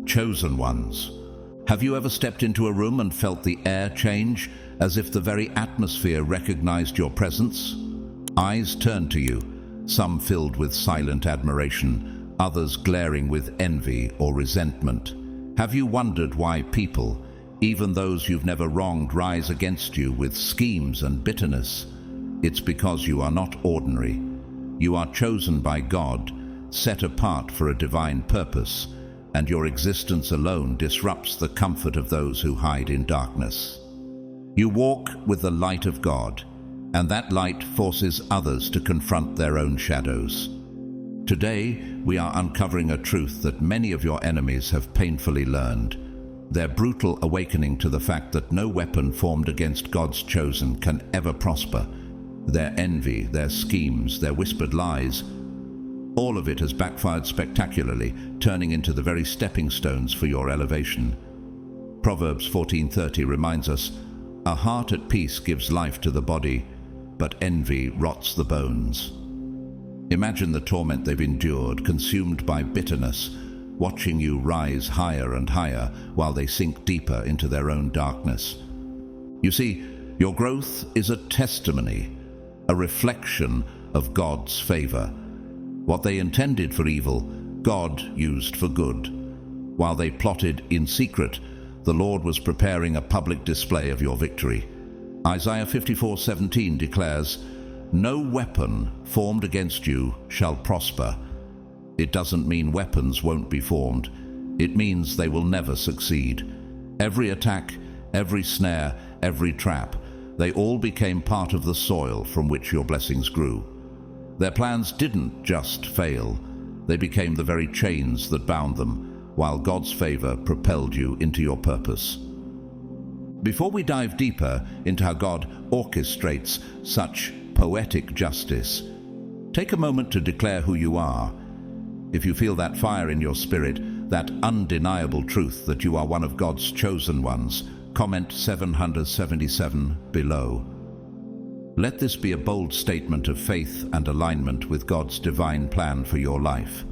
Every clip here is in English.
Chosen ones. Have you ever stepped into a room and felt the air change, as if the very atmosphere recognized your presence? Eyes turned to you, some filled with silent admiration, others glaring with envy or resentment. Have you wondered why people, even those you've never wronged, rise against you with schemes and bitterness? It's because you are not ordinary. You are chosen by God, set apart for a divine purpose, and your existence alone disrupts the comfort of those who hide in darkness. You walk with the light of God, and that light forces others to confront their own shadows. Today, we are uncovering a truth that many of your enemies have painfully learned. Their brutal awakening to the fact that no weapon formed against God's chosen can ever prosper. Their envy, their schemes, their whispered lies, all of it has backfired spectacularly, turning into the very stepping stones for your elevation. Proverbs 14:30 reminds us, "A heart at peace gives life to the body, but envy rots the bones." Imagine the torment they've endured, consumed by bitterness, watching you rise higher and higher while they sink deeper into their own darkness. You see, your growth is a testimony, a reflection of God's favor. What they intended for evil, God used for good. While they plotted in secret, the Lord was preparing a public display of your victory. Isaiah 54:17 declares, "No weapon formed against you shall prosper." It doesn't mean weapons won't be formed. It means they will never succeed. Every attack, every snare, every trap, they all became part of the soil from which your blessings grew. Their plans didn't just fail. They became the very chains that bound them, while God's favor propelled you into your purpose. Before we dive deeper into how God orchestrates such poetic justice, take a moment to declare who you are. If you feel that fire in your spirit, that undeniable truth that you are one of God's chosen ones, comment 777 below. Let this be a bold statement of faith and alignment with God's divine plan for your life.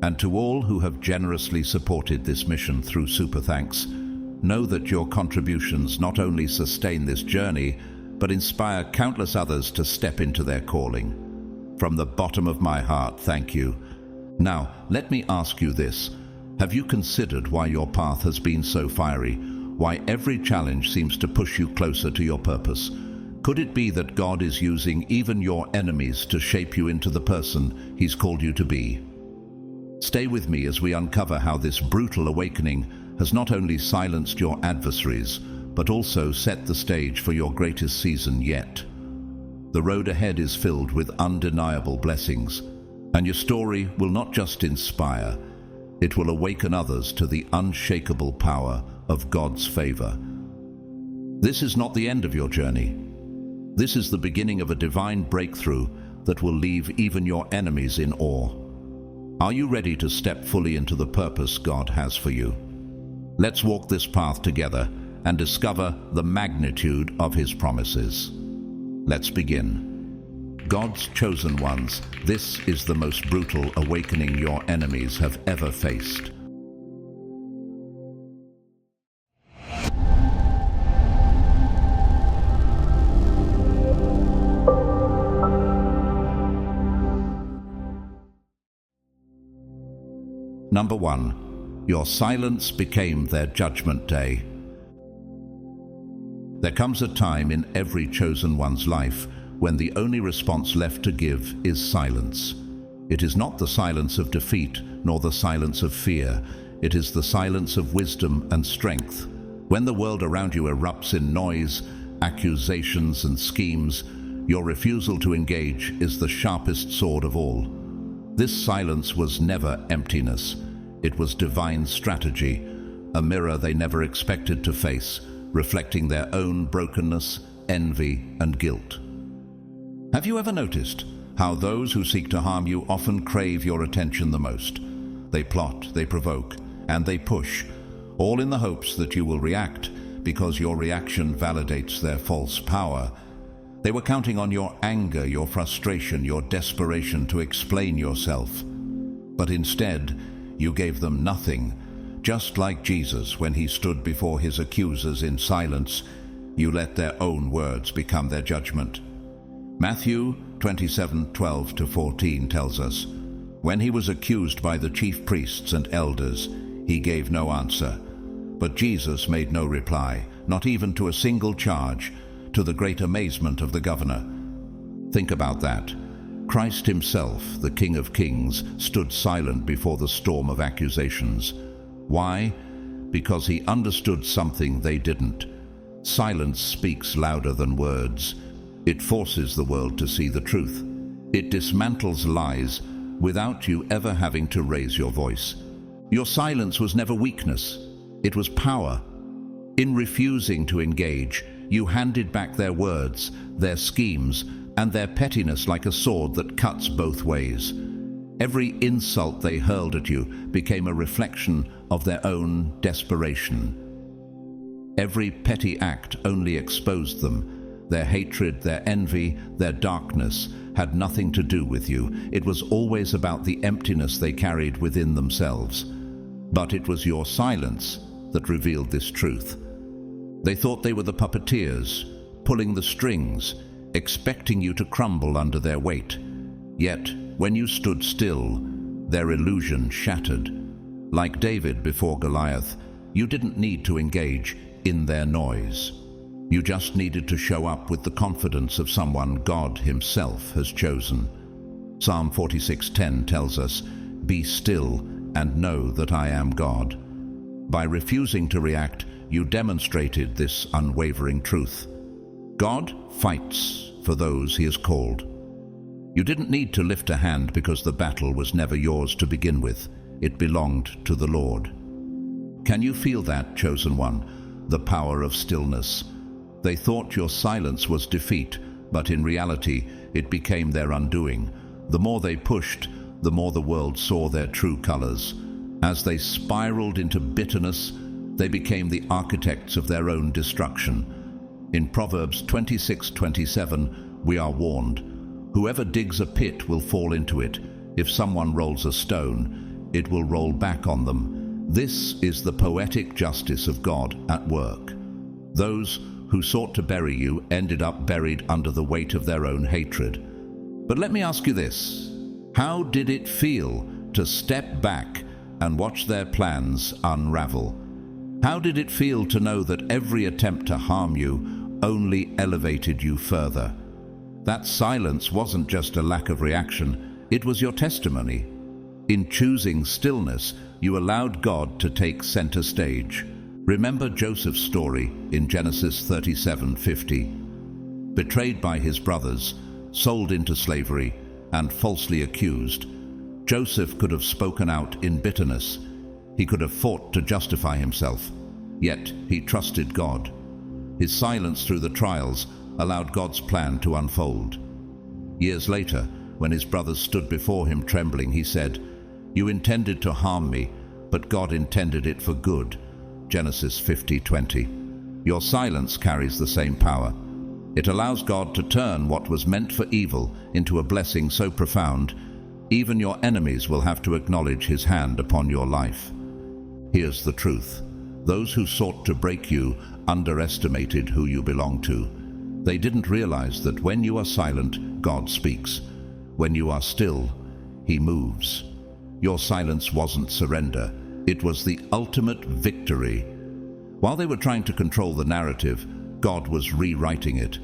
And to all who have generously supported this mission through Super Thanks, know that your contributions not only sustain this journey, but inspire countless others to step into their calling. From the bottom of my heart, thank you. Now, let me ask you this. Have you considered why your path has been so fiery? Why every challenge seems to push you closer to your purpose? Could it be that God is using even your enemies to shape you into the person He's called you to be? Stay with me as we uncover how this brutal awakening has not only silenced your adversaries, but also set the stage for your greatest season yet. The road ahead is filled with undeniable blessings, and your story will not just inspire, it will awaken others to the unshakable power of God's favor. This is not the end of your journey. This is the beginning of a divine breakthrough that will leave even your enemies in awe. Are you ready to step fully into the purpose God has for you? Let's walk this path together and discover the magnitude of His promises. Let's begin. God's chosen ones, this is the most brutal awakening your enemies have ever faced. Number 1. Your silence became their judgment day. There comes a time in every chosen one's life when the only response left to give is silence. It is not the silence of defeat, nor the silence of fear. It is the silence of wisdom and strength. When the world around you erupts in noise, accusations, and schemes, your refusal to engage is the sharpest sword of all. This silence was never emptiness. It was divine strategy, a mirror they never expected to face, reflecting their own brokenness, envy, and guilt. Have you ever noticed how those who seek to harm you often crave your attention the most? They plot, they provoke, and they push, all in the hopes that you will react, because your reaction validates their false power. They were counting on your anger, your frustration, your desperation to explain yourself. But instead, you gave them nothing, Just like Jesus, when he stood before his accusers in silence, you let their own words become their judgment. Matthew 27:12-14 tells us, "When he was accused by the chief priests and elders, he gave no answer. But Jesus made no reply, not even to a single charge, to the great amazement of the governor." Think about that. Christ himself, the King of Kings, stood silent before the storm of accusations. Why? Because he understood something they didn't. Silence speaks louder than words. It forces the world to see the truth. It dismantles lies without you ever having to raise your voice. Your silence was never weakness. It was power. In refusing to engage, you handed back their words, their schemes, and their pettiness like a sword that cuts both ways. Every insult they hurled at you became a reflection of their own desperation. Every petty act only exposed them. Their hatred, their envy, their darkness had nothing to do with you. It was always about the emptiness they carried within themselves. But it was your silence that revealed this truth. They thought they were the puppeteers, pulling the strings, expecting you to crumble under their weight. Yet, when you stood still, their illusion shattered. Like David before Goliath, you didn't need to engage in their noise. You just needed to show up with the confidence of someone God himself has chosen. Psalm 46:10 tells us, "Be still and know that I am God." By refusing to react, you demonstrated this unwavering truth. God fights for those he has called. You didn't need to lift a hand because the battle was never yours to begin with. It belonged to the Lord. Can you feel that, chosen one? The power of stillness. They thought your silence was defeat, but in reality, it became their undoing. The more they pushed, the more the world saw their true colors. As they spiraled into bitterness, they became the architects of their own destruction. In Proverbs 26:27, we are warned, "Whoever digs a pit will fall into it. If someone rolls a stone, it will roll back on them." This is the poetic justice of God at work. Those who sought to bury you ended up buried under the weight of their own hatred. But let me ask you this: how did it feel to step back and watch their plans unravel? How did it feel to know that every attempt to harm you only elevated you further? That silence wasn't just a lack of reaction, it was your testimony. In choosing stillness, you allowed God to take center stage. Remember Joseph's story in Genesis 37:50. Betrayed by his brothers, sold into slavery, and falsely accused, Joseph could have spoken out in bitterness. He could have fought to justify himself. Yet he trusted God. His silence through the trials allowed God's plan to unfold. Years later, when his brothers stood before him trembling, he said, "You intended to harm me, but God intended it for good." Genesis 50:20. Your silence carries the same power. It allows God to turn what was meant for evil into a blessing so profound, even your enemies will have to acknowledge his hand upon your life. Here's the truth. Those who sought to break you underestimated who you belong to. They didn't realize that when you are silent, God speaks. When you are still, he moves. Your silence wasn't surrender. It was the ultimate victory. While they were trying to control the narrative, God was rewriting it.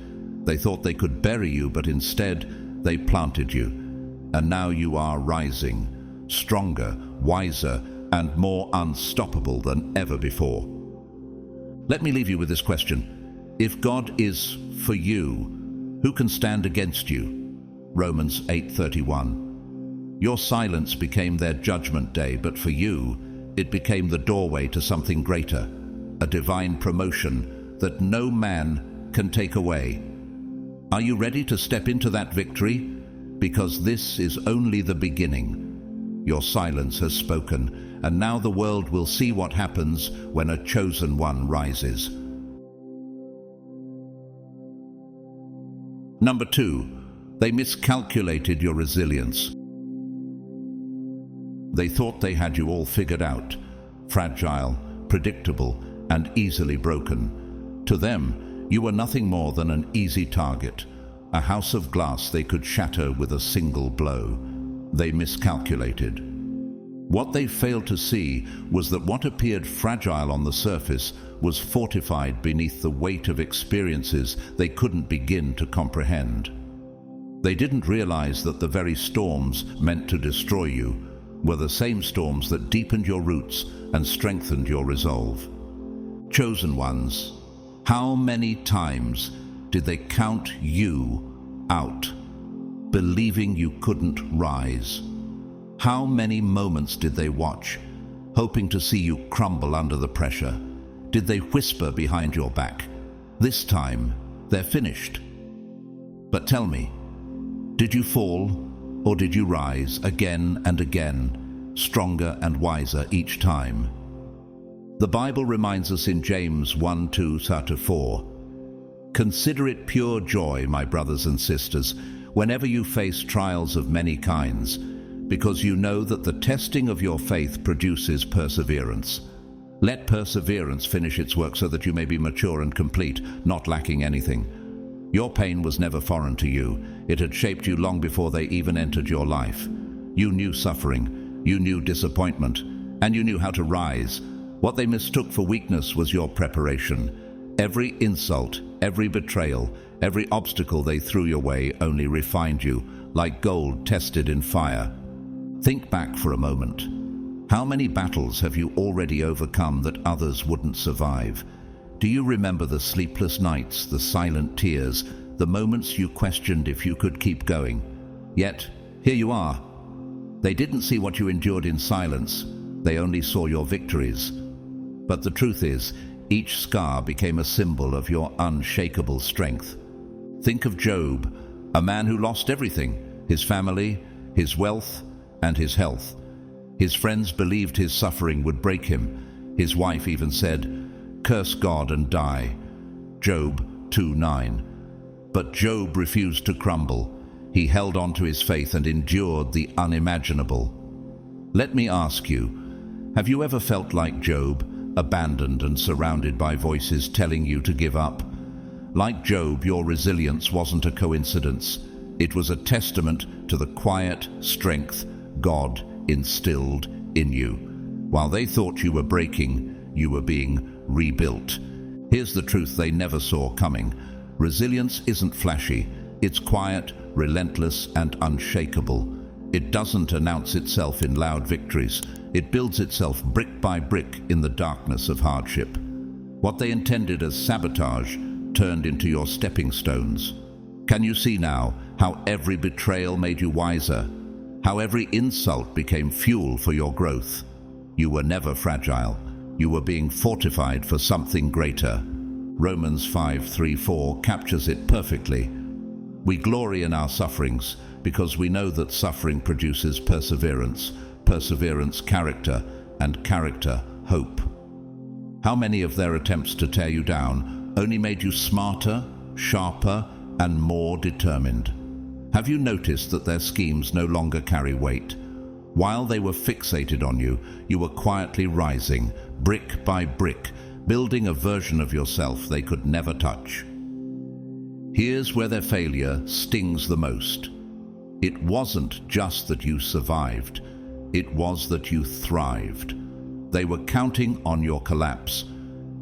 They thought they could bury you, but instead, they planted you. And now you are rising, stronger, wiser, and more unstoppable than ever before. Let me leave you with this question. If God is for you, who can stand against you? Romans 8:31. Your silence became their judgment day, but for you, it became the doorway to something greater, a divine promotion that no man can take away. Are you ready to step into that victory? Because this is only the beginning. Your silence has spoken, and now the world will see what happens when a chosen one rises. Number 2, they miscalculated your resilience. They thought they had you all figured out. fragile, predictable, and easily broken. To them, you were nothing more than an easy target, a house of glass they could shatter with a single blow. They miscalculated. What they failed to see was that what appeared fragile on the surface was fortified beneath the weight of experiences they couldn't begin to comprehend. They didn't realize that the very storms meant to destroy you were the same storms that deepened your roots and strengthened your resolve. Chosen ones, how many times did they count you out, believing you couldn't rise? How many moments did they watch, hoping to see you crumble under the pressure? Did they whisper behind your back, "This time, they're finished"? But tell me, did you fall, or did you rise again and again, stronger and wiser each time? The Bible reminds us in James 1:2-4, "Consider it pure joy, my brothers and sisters, whenever you face trials of many kinds, because you know that the testing of your faith produces perseverance. Let perseverance finish its work so that you may be mature and complete, not lacking anything." Your pain was never foreign to you. It had shaped you long before they even entered your life. You knew suffering, you knew disappointment, and you knew how to rise. What they mistook for weakness was your preparation. Every insult, every betrayal, every obstacle they threw your way only refined you, like gold tested in fire. Think back for a moment. How many battles have you already overcome that others wouldn't survive? Do you remember the sleepless nights, the silent tears, the moments you questioned if you could keep going? Yet, here you are. They didn't see what you endured in silence. They only saw your victories. But the truth is, each scar became a symbol of your unshakable strength. Think of Job, a man who lost everything, his family, his wealth, and his health. His friends believed his suffering would break him. His wife even said, "Curse God and die." Job 2:9. But Job refused to crumble. He held on to his faith and endured the unimaginable. Let me ask you, have you ever felt like Job, abandoned and surrounded by voices telling you to give up? Like Job, your resilience wasn't a coincidence. It was a testament to the quiet strength God instilled in you. While they thought you were breaking, you were being rebuilt. Here's the truth they never saw coming. Resilience isn't flashy. It's quiet, relentless, and unshakable. It doesn't announce itself in loud victories. It builds itself brick by brick in the darkness of hardship. What they intended as sabotage turned into your stepping stones. Can you see now how every betrayal made you wiser? How every insult became fuel for your growth? You were never fragile. You were being fortified for something greater. Romans 5:3-4 captures it perfectly. We glory in our sufferings because we know that suffering produces perseverance, perseverance character, and character hope. How many of their attempts to tear you down only made you smarter, sharper, and more determined? Have you noticed that their schemes no longer carry weight? While they were fixated on you, you were quietly rising, brick by brick, building a version of yourself they could never touch. Here's where their failure stings the most. It wasn't just that you survived, it was that you thrived. They were counting on your collapse.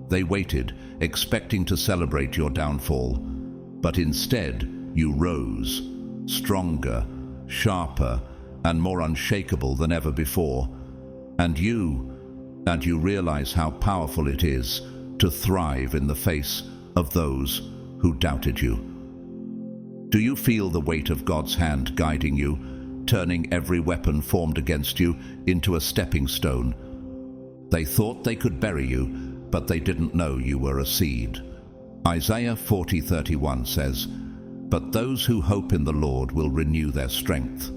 They waited, expecting to celebrate your downfall. But instead, you rose, stronger, sharper, and more unshakable than ever before. And you realize how powerful it is to thrive in the face of those who doubted you. Do you feel the weight of God's hand guiding you, turning every weapon formed against you into a stepping stone? They thought they could bury you, but they didn't know you were a seed. Isaiah 40:31 says, "But those who hope in the Lord will renew their strength.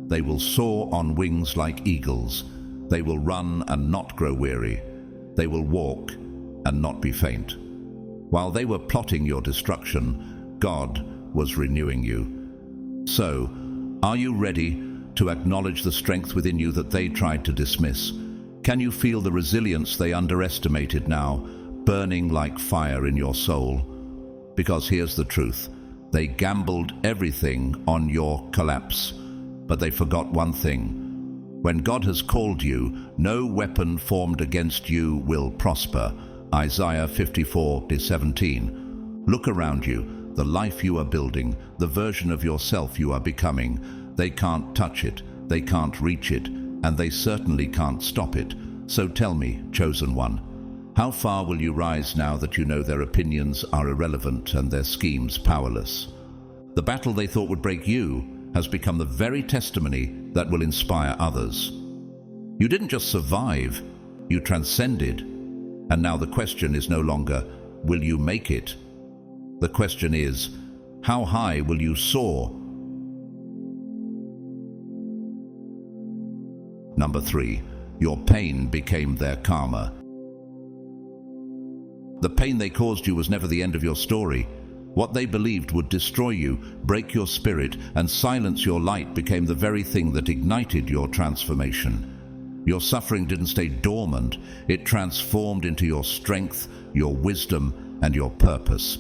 They will soar on wings like eagles. They will run and not grow weary. They will walk and not be faint." While they were plotting your destruction, God was renewing you. So, are you ready to acknowledge the strength within you that they tried to dismiss? Can you feel the resilience they underestimated now, burning like fire in your soul? Because here's the truth. They gambled everything on your collapse, but they forgot one thing. When God has called you, no weapon formed against you will prosper. Isaiah 54:17. Look around you, the life you are building, the version of yourself you are becoming. They can't touch it, they can't reach it, and they certainly can't stop it. So tell me, chosen one, how far will you rise now that you know their opinions are irrelevant and their schemes powerless? The battle they thought would break you has become the very testimony that will inspire others. You didn't just survive, you transcended. And now the question is no longer, will you make it? The question is, how high will you soar? Number 3, your pain became their karma. The pain they caused you was never the end of your story. What they believed would destroy you, break your spirit, and silence your light became the very thing that ignited your transformation. Your suffering didn't stay dormant, it transformed into your strength, your wisdom, and your purpose.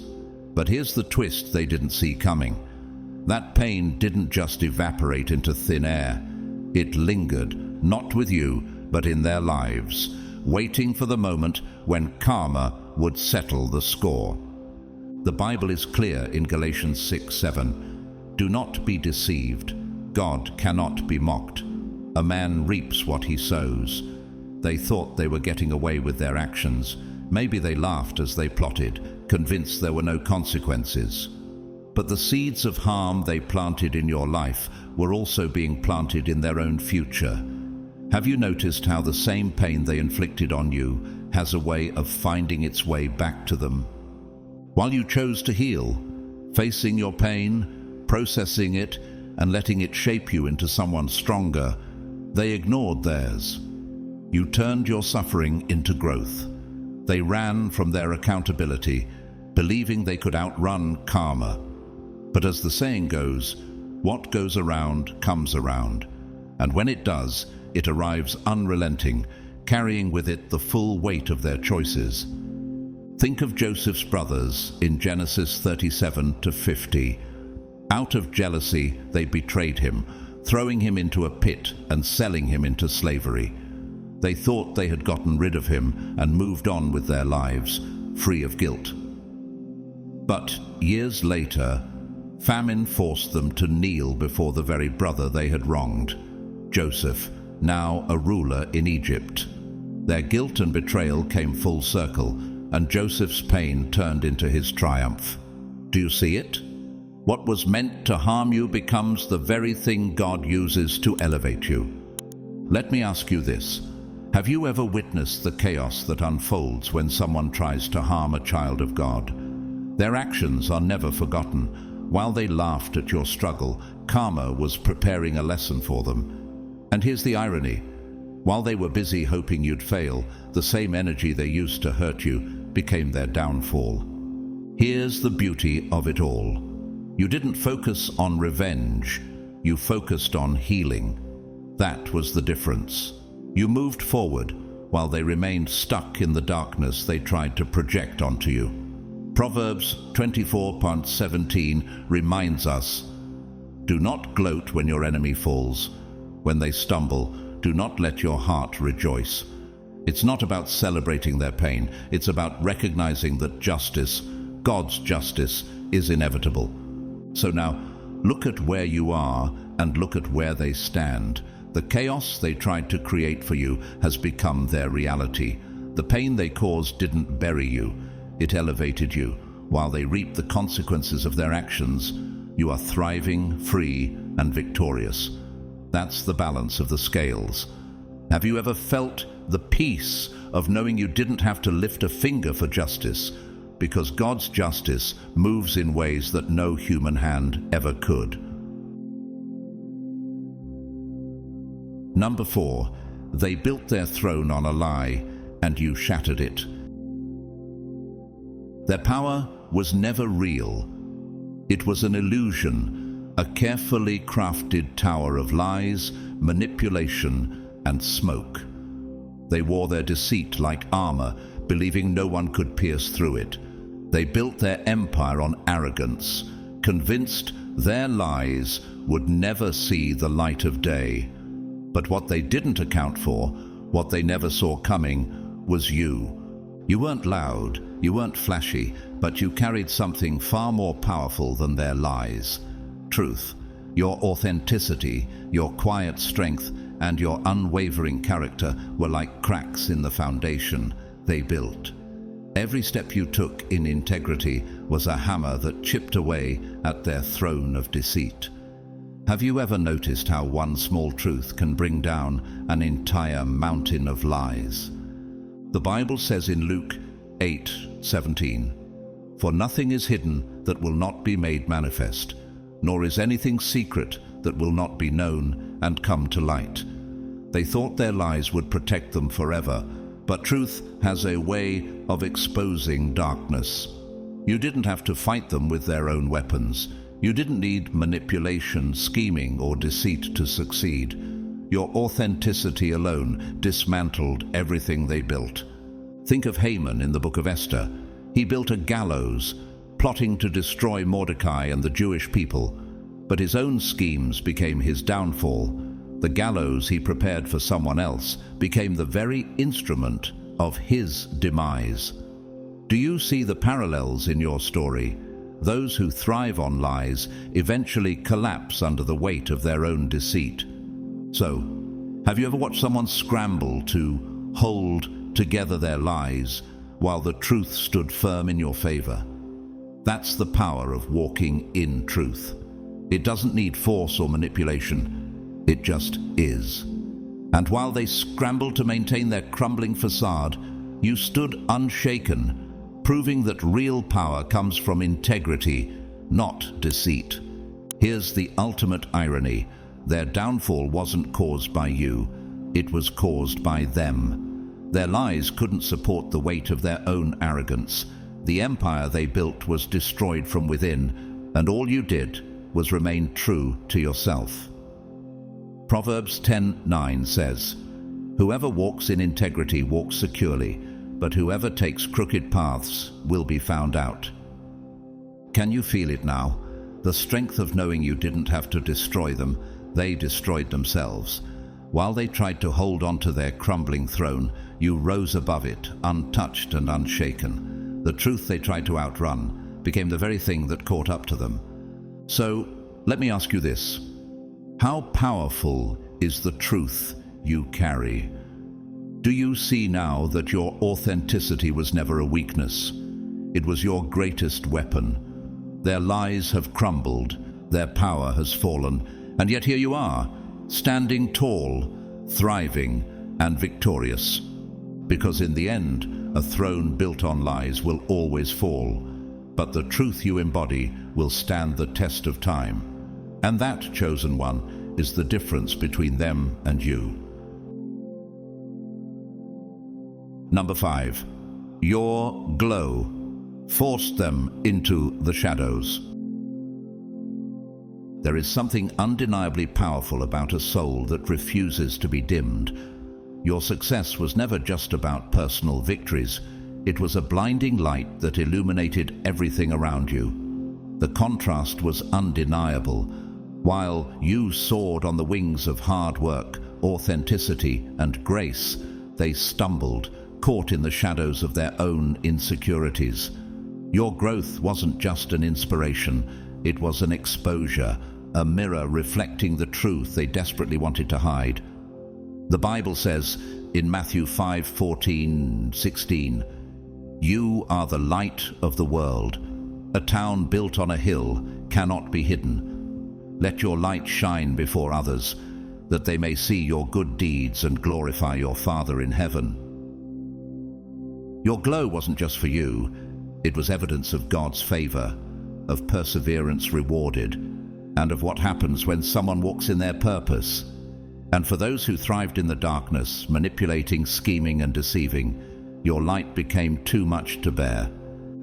But here's the twist they didn't see coming. That pain didn't just evaporate into thin air. It lingered, not with you, but in their lives, waiting for the moment when karma would settle the score. The Bible is clear in Galatians 6:7. Do not be deceived. God cannot be mocked. A man reaps what he sows. They thought they were getting away with their actions. Maybe they laughed as they plotted, convinced there were no consequences. But the seeds of harm they planted in your life were also being planted in their own future. Have you noticed how the same pain they inflicted on you has a way of finding its way back to them? While you chose to heal, facing your pain, processing it, and letting it shape you into someone stronger, they ignored theirs. You turned your suffering into growth. They ran from their accountability, believing they could outrun karma. But as the saying goes, what goes around comes around. And when it does, it arrives unrelenting, carrying with it the full weight of their choices. Think of Joseph's brothers in Genesis 37-50. Out of jealousy, they betrayed him, throwing him into a pit and selling him into slavery. They thought they had gotten rid of him and moved on with their lives, free of guilt. But years later, famine forced them to kneel before the very brother they had wronged, Joseph, now a ruler in Egypt. Their guilt and betrayal came full circle, and Joseph's pain turned into his triumph. Do you see it? What was meant to harm you becomes the very thing God uses to elevate you. Let me ask you this. Have you ever witnessed the chaos that unfolds when someone tries to harm a child of God? Their actions are never forgotten. While they laughed at your struggle, karma was preparing a lesson for them. And here's the irony. While they were busy hoping you'd fail, the same energy they used to hurt you became their downfall. Here's the beauty of it all. You didn't focus on revenge, you focused on healing. That was the difference. You moved forward while they remained stuck in the darkness they tried to project onto you. Proverbs 24:17 reminds us, do not gloat when your enemy falls. When they stumble, do not let your heart rejoice. It's not about celebrating their pain. It's about recognizing that justice, God's justice, is inevitable. So now, look at where you are and look at where they stand. The chaos they tried to create for you has become their reality. The pain they caused didn't bury you. It elevated you. While they reap the consequences of their actions, you are thriving, free, and victorious. That's the balance of the scales. Have you ever felt the peace of knowing you didn't have to lift a finger for justice? Because God's justice moves in ways that no human hand ever could. Number 4, they built their throne on a lie, and you shattered it. Their power was never real. It was an illusion, a carefully crafted tower of lies, manipulation, and smoke. They wore their deceit like armor, believing no one could pierce through it. They built their empire on arrogance, convinced their lies would never see the light of day. But what they didn't account for, what they never saw coming, was you. You weren't loud, you weren't flashy, but you carried something far more powerful than their lies. Truth. Your authenticity, your quiet strength, and your unwavering character were like cracks in the foundation they built. Every step you took in integrity was a hammer that chipped away at their throne of deceit. Have you ever noticed how one small truth can bring down an entire mountain of lies? The Bible says in Luke 8:17, "For nothing is hidden that will not be made manifest, nor is anything secret that will not be known and come to light." They thought their lies would protect them forever, but truth has a way of exposing darkness. You didn't have to fight them with their own weapons. You didn't need manipulation, scheming, or deceit to succeed. Your authenticity alone dismantled everything they built. Think of Haman in the book of Esther. He built a gallows, plotting to destroy Mordecai and the Jewish people, but his own schemes became his downfall. The gallows he prepared for someone else became the very instrument of his demise. Do you see the parallels in your story? Those who thrive on lies eventually collapse under the weight of their own deceit. So, have you ever watched someone scramble to hold together their lies while the truth stood firm in your favor? That's the power of walking in truth. It doesn't need force or manipulation. It just is. And while they scrambled to maintain their crumbling facade, you stood unshaken, proving that real power comes from integrity, not deceit. Here's the ultimate irony. Their downfall wasn't caused by you. It was caused by them. Their lies couldn't support the weight of their own arrogance. The empire they built was destroyed from within, and all you did was remain true to yourself. Proverbs 10:9 says, "Whoever walks in integrity walks securely, but whoever takes crooked paths will be found out." Can you feel it now? The strength of knowing you didn't have to destroy them, they destroyed themselves. While they tried to hold on to their crumbling throne, you rose above it, untouched and unshaken. The truth they tried to outrun became the very thing that caught up to them. So, let me ask you this. How powerful is the truth you carry? Do you see now that your authenticity was never a weakness? It was your greatest weapon. Their lies have crumbled, their power has fallen, and yet here you are, standing tall, thriving, and victorious. Because in the end, a throne built on lies will always fall, but the truth you embody will stand the test of time. And that, chosen one, is the difference between them and you. Number 5, your glow forced them into the shadows. There is something undeniably powerful about a soul that refuses to be dimmed. Your success was never just about personal victories. It was a blinding light that illuminated everything around you. The contrast was undeniable. While you soared on the wings of hard work, authenticity, and grace, they stumbled, caught in the shadows of their own insecurities. Your growth wasn't just an inspiration, it was an exposure, a mirror reflecting the truth they desperately wanted to hide. The Bible says in Matthew 5:14-16, "You are the light of the world. A town built on a hill cannot be hidden. Let your light shine before others, that they may see your good deeds and glorify your Father in heaven." Your glow wasn't just for you. It was evidence of God's favor, of perseverance rewarded, and of what happens when someone walks in their purpose. And for those who thrived in the darkness, manipulating, scheming, and deceiving, your light became too much to bear.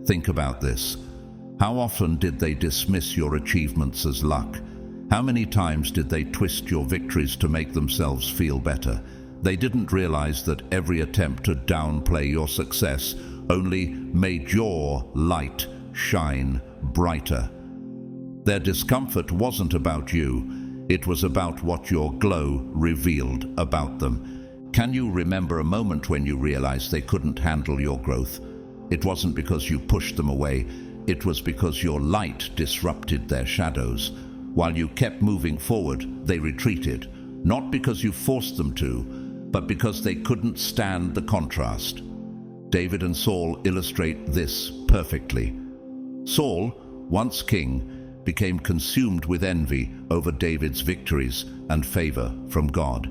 Think about this. How often did they dismiss your achievements as luck? How many times did they twist your victories to make themselves feel better? They didn't realize that every attempt to downplay your success only made your light shine brighter. Their discomfort wasn't about you, it was about what your glow revealed about them. Can you remember a moment when you realized they couldn't handle your growth? It wasn't because you pushed them away, it was because your light disrupted their shadows. While you kept moving forward, they retreated, not because you forced them to, but because they couldn't stand the contrast. David and Saul illustrate this perfectly. Saul, once king, became consumed with envy over David's victories and favor from God.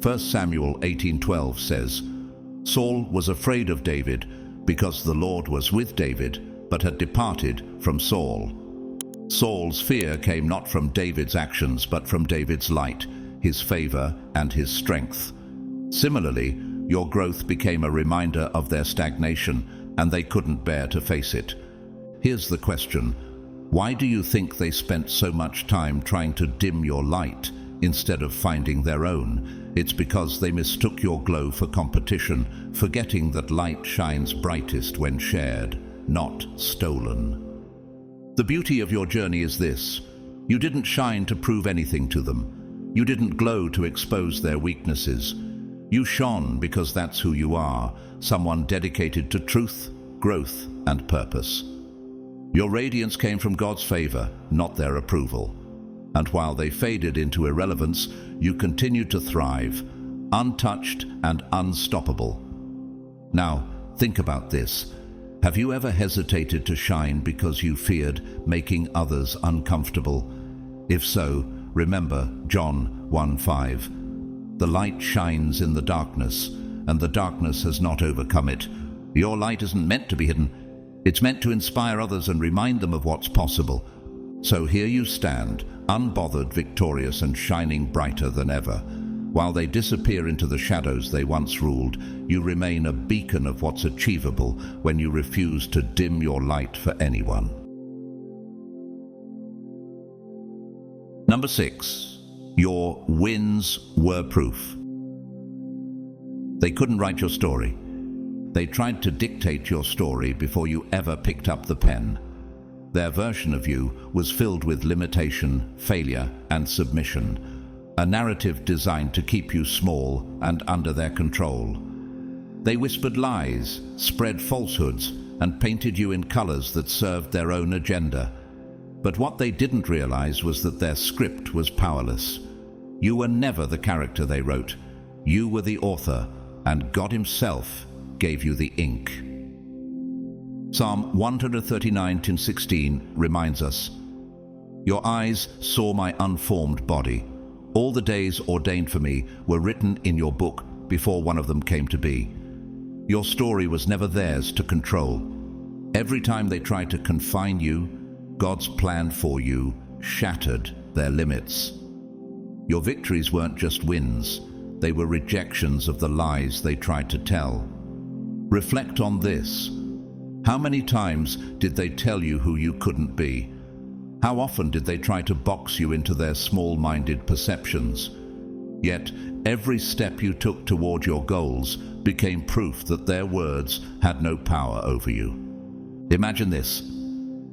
1 Samuel 18:12 says, Saul was afraid of David because the Lord was with David, but had departed from Saul. Saul's fear came not from David's actions, but from David's light, his favor, and his strength. Similarly, your growth became a reminder of their stagnation, and they couldn't bear to face it. Here's the question: why do you think they spent so much time trying to dim your light instead of finding their own? It's because they mistook your glow for competition, forgetting that light shines brightest when shared, not stolen. The beauty of your journey is this: you didn't shine to prove anything to them. You didn't glow to expose their weaknesses. You shone because that's who you are, someone dedicated to truth, growth, and purpose. Your radiance came from God's favor, not their approval. And while they faded into irrelevance, you continued to thrive, untouched and unstoppable. Now, think about this. Have you ever hesitated to shine because you feared making others uncomfortable? If so, remember John 1:5. The light shines in the darkness, and the darkness has not overcome it. Your light isn't meant to be hidden. It's meant to inspire others and remind them of what's possible. So here you stand, unbothered, victorious, and shining brighter than ever. While they disappear into the shadows they once ruled, you remain a beacon of what's achievable when you refuse to dim your light for anyone. Number 6. Your wins were proof. They couldn't write your story. They tried to dictate your story before you ever picked up the pen. Their version of you was filled with limitation, failure, and submission, a narrative designed to keep you small and under their control. They whispered lies, spread falsehoods, and painted you in colors that served their own agenda. But what they didn't realize was that their script was powerless. You were never the character they wrote. You were the author, and God Himself gave you the ink. Psalm 139:16 reminds us, Your eyes saw my unformed body. All the days ordained for me were written in your book before one of them came to be. Your story was never theirs to control. Every time they tried to confine you, God's plan for you shattered their limits. Your victories weren't just wins, they were rejections of the lies they tried to tell. Reflect on this. How many times did they tell you who you couldn't be? How often did they try to box you into their small-minded perceptions? Yet, every step you took toward your goals became proof that their words had no power over you. Imagine this.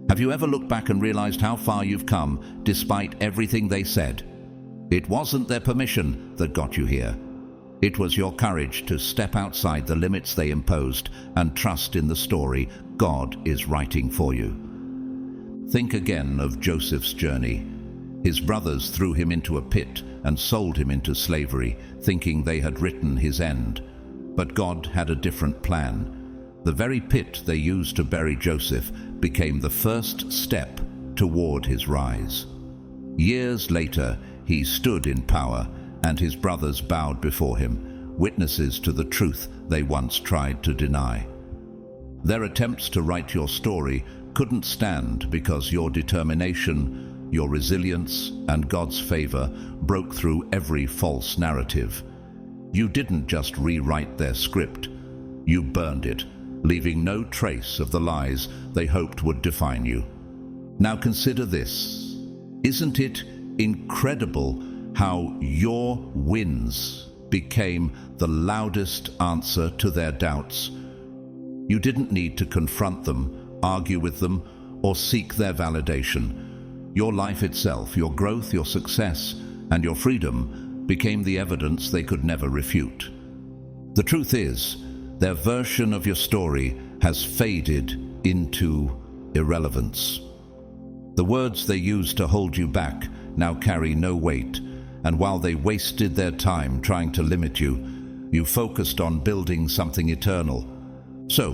Have you ever looked back and realized how far you've come despite everything they said? It wasn't their permission that got you here. It was your courage to step outside the limits they imposed and trust in the story God is writing for you. Think again of Joseph's journey. His brothers threw him into a pit and sold him into slavery, thinking they had written his end. But God had a different plan. The very pit they used to bury Joseph became the first step toward his rise. Years later, he stood in power, and his brothers bowed before him, witnesses to the truth they once tried to deny. Their attempts to write your story couldn't stand because your determination, your resilience, and God's favor broke through every false narrative. You didn't just rewrite their script, you burned it, leaving no trace of the lies they hoped would define you. Now consider this. Isn't it incredible how your wins became the loudest answer to their doubts. You didn't need to confront them, argue with them, or seek their validation. Your life itself, your growth, your success, and your freedom became the evidence they could never refute. The truth is, their version of your story has faded into irrelevance. The words they used to hold you back now carry no weight, and while they wasted their time trying to limit you, you focused on building something eternal. So,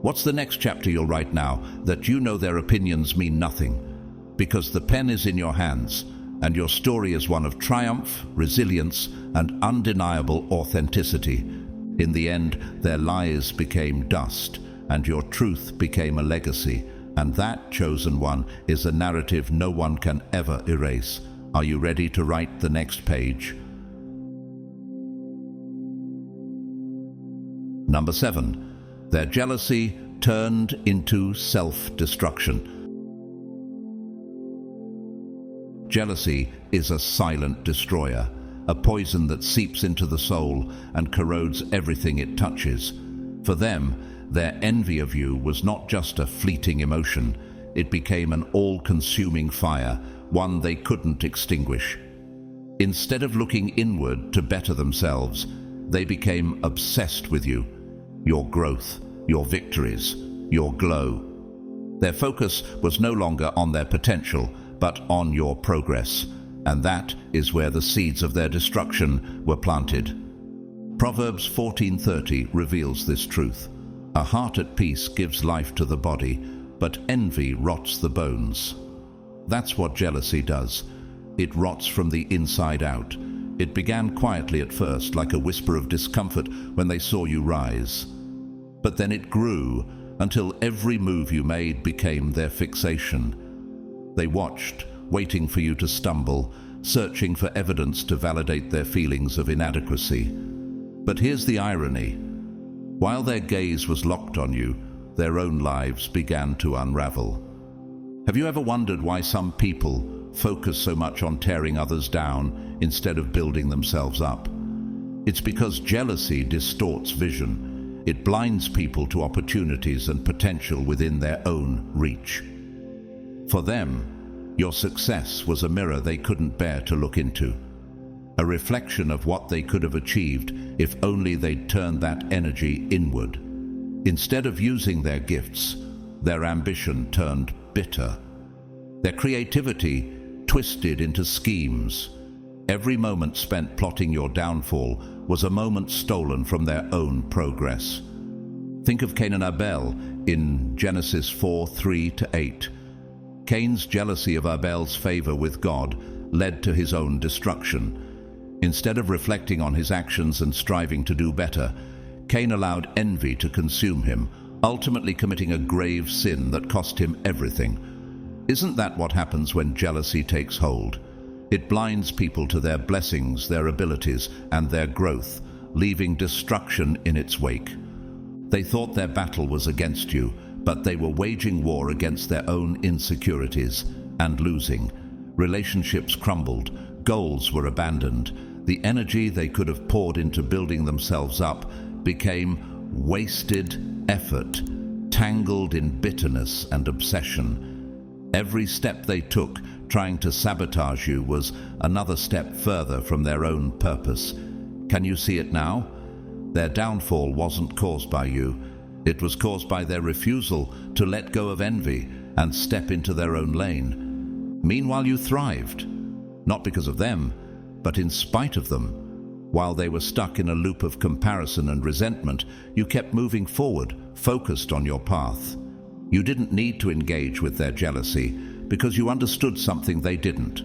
what's the next chapter you'll write now that you know their opinions mean nothing? Because the pen is in your hands, and your story is one of triumph, resilience, and undeniable authenticity. In the end, their lies became dust, and your truth became a legacy, and that, chosen one, is a narrative no one can ever erase. Are you ready to write the next page? Number 7. Their jealousy turned into self-destruction. Jealousy is a silent destroyer, a poison that seeps into the soul and corrodes everything it touches. For them, their envy of you was not just a fleeting emotion. It became an all-consuming fire, one they couldn't extinguish. Instead of looking inward to better themselves, they became obsessed with you, your growth, your victories, your glow. Their focus was no longer on their potential, but on your progress, and that is where the seeds of their destruction were planted. Proverbs 14:30 reveals this truth. A heart at peace gives life to the body, but envy rots the bones. That's what jealousy does. It rots from the inside out. It began quietly at first, like a whisper of discomfort when they saw you rise. But then it grew until every move you made became their fixation. They watched, waiting for you to stumble, searching for evidence to validate their feelings of inadequacy. But here's the irony. While their gaze was locked on you, their own lives began to unravel. Have you ever wondered why some people focus so much on tearing others down instead of building themselves up? It's because jealousy distorts vision. It blinds people to opportunities and potential within their own reach. For them, your success was a mirror they couldn't bear to look into, a reflection of what they could have achieved if only they'd turned that energy inward. Instead of using their gifts, their ambition turned bitter. Their creativity twisted into schemes. Every moment spent plotting your downfall was a moment stolen from their own progress. Think of Cain and Abel in Genesis 4:3-8. Cain's jealousy of Abel's favor with God led to his own destruction. Instead of reflecting on his actions and striving to do better, Cain allowed envy to consume him, ultimately committing a grave sin that cost him everything. Isn't that what happens when jealousy takes hold? It blinds people to their blessings, their abilities, and their growth, leaving destruction in its wake. They thought their battle was against you, but they were waging war against their own insecurities and losing. Relationships crumbled, goals were abandoned. The energy they could have poured into building themselves up became wasted effort, tangled in bitterness and obsession. Every step they took trying to sabotage you was another step further from their own purpose. Can you see it now? Their downfall wasn't caused by you. It was caused by their refusal to let go of envy and step into their own lane. Meanwhile, you thrived, not because of them, but in spite of them. While they were stuck in a loop of comparison and resentment, you kept moving forward, focused on your path. You didn't need to engage with their jealousy because you understood something they didn't.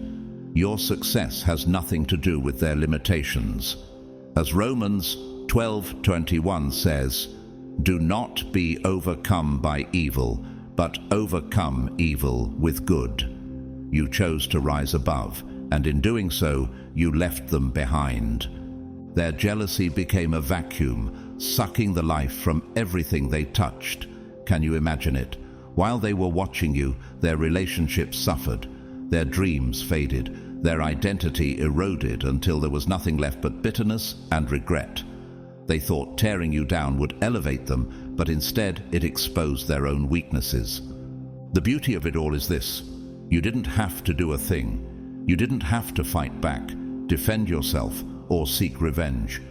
Your success has nothing to do with their limitations. As Romans 12:21 says, "Do not be overcome by evil, but overcome evil with good." You chose to rise above, and in doing so, you left them behind. Their jealousy became a vacuum, sucking the life from everything they touched. Can you imagine it? While they were watching you, their relationships suffered, their dreams faded, Their identity eroded until there was nothing left but bitterness and regret. They thought tearing you down would elevate them, but instead it exposed their own weaknesses. The beauty of it all is this: you didn't have to do a thing. You didn't have to fight back, defend yourself, or seek revenge.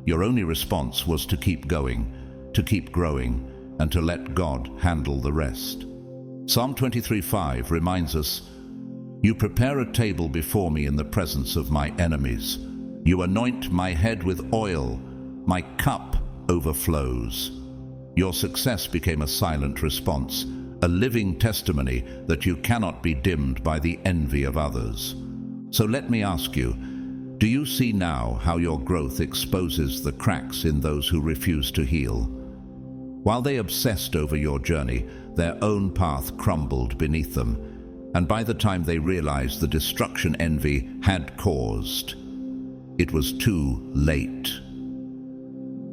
Your only response was to keep going, to keep growing, and to let God handle the rest. Psalm 23:5 reminds us, "You prepare a table before me in the presence of my enemies. You anoint my head with oil. My cup overflows." Your success became a silent response, a living testimony that you cannot be dimmed by the envy of others. So let me ask you, do you see now how your growth exposes the cracks in those who refuse to heal? While they obsessed over your journey, their own path crumbled beneath them, and by the time they realized the destruction envy had caused, it was too late.